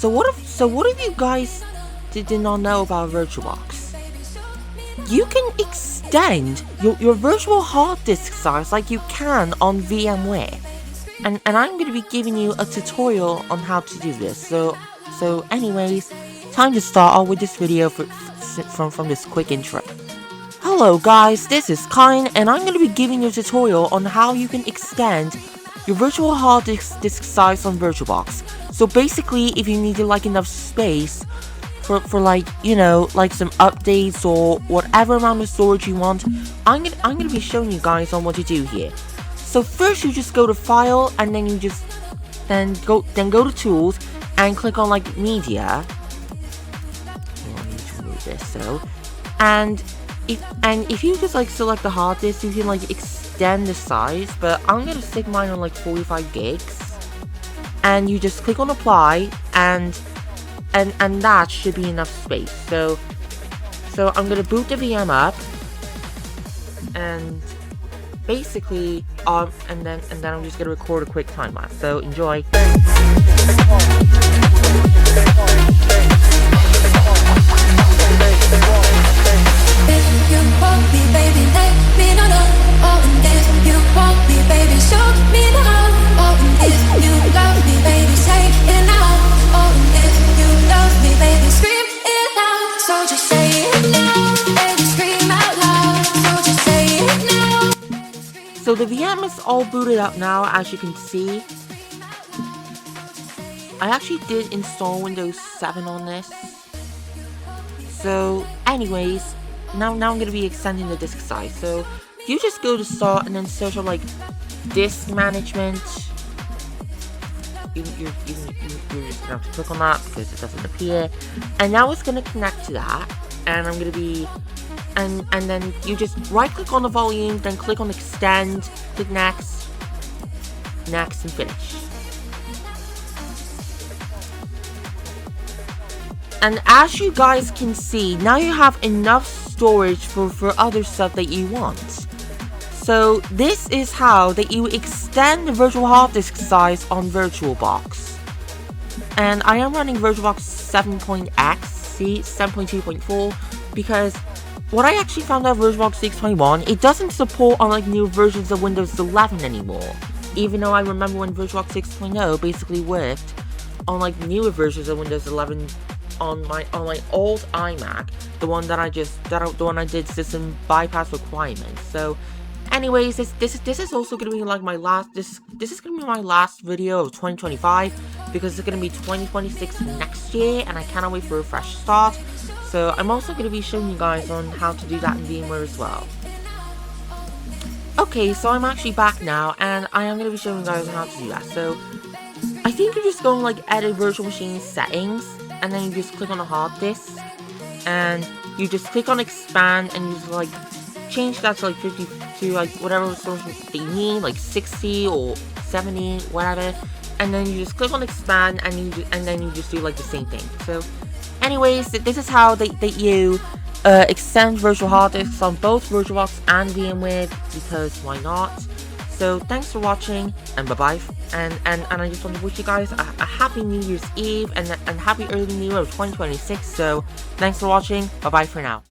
what if you guys did not know about VirtualBox? You can extend your virtual hard disk size like you can on VMware. And I'm going to be giving you a tutorial on how to do this. So anyways, time to start off with this video from this quick intro. Hello guys, this is Kine, and I'm going to be giving you a tutorial on how you can extend your virtual hard disk size on VirtualBox. So basically, if you need like enough space for like, you know, like some updates or whatever amount of storage you want, I'm gonna be showing you guys on what to do here. So first you just go to File, and then you just go to Tools and click on like Media. Oh, I need to move this and if you just like select the hard disk, you can like extend the size, but I'm gonna stick mine on like 45 gigs. And you just click on Apply, and that should be enough space. So I'm gonna boot the VM up, and basically and then I'm just gonna record a quick time lapse. So enjoy. So the VM is all booted up now, as you can see. I actually did install Windows 7 on this. So anyways, now I'm going to be extending the disk size. So you just go to Start and then search on like Disk Management. You're just going to have to click on that because it doesn't appear. And now it's going to connect to that. And I'm going to be... And then you just right click on the volume, then click on Extend, click Next, and finish. And as you guys can see, now you have enough storage for other stuff that you want. So this is how that you extend the virtual hard disk size on VirtualBox. And I am running VirtualBox 7.x, see, 7.2.4, because what I actually found out VirtualBox 6.1, it doesn't support on like new versions of Windows 11 anymore. Even though I remember when VirtualBox 6.0 basically worked on like newer versions of Windows 11 on my old iMac, the one that I did system bypass requirements. So anyways, this is also gonna be like my last this is gonna be my last video of 2025, because it's gonna be 2026 next year, and I cannot wait for a fresh start. So I'm also going to be showing you guys on how to do that in VMware as well. Okay, so I'm actually back now, and I am going to be showing you guys on how to do that. So I think you just go and like edit virtual machine settings, and then you just click on the hard disk, and you just click on expand, and you just like change that to like 50 to like whatever source that you need, like 60 or 70, whatever. And then you just click on expand, and then you just do like the same thing. So anyways, this is how you extend virtual hard disks on both VirtualBox and VMware, because why not? So thanks for watching, and bye bye. And I just want to wish you guys a happy New Year's Eve and happy early New Year of 2026. So thanks for watching. Bye bye for now.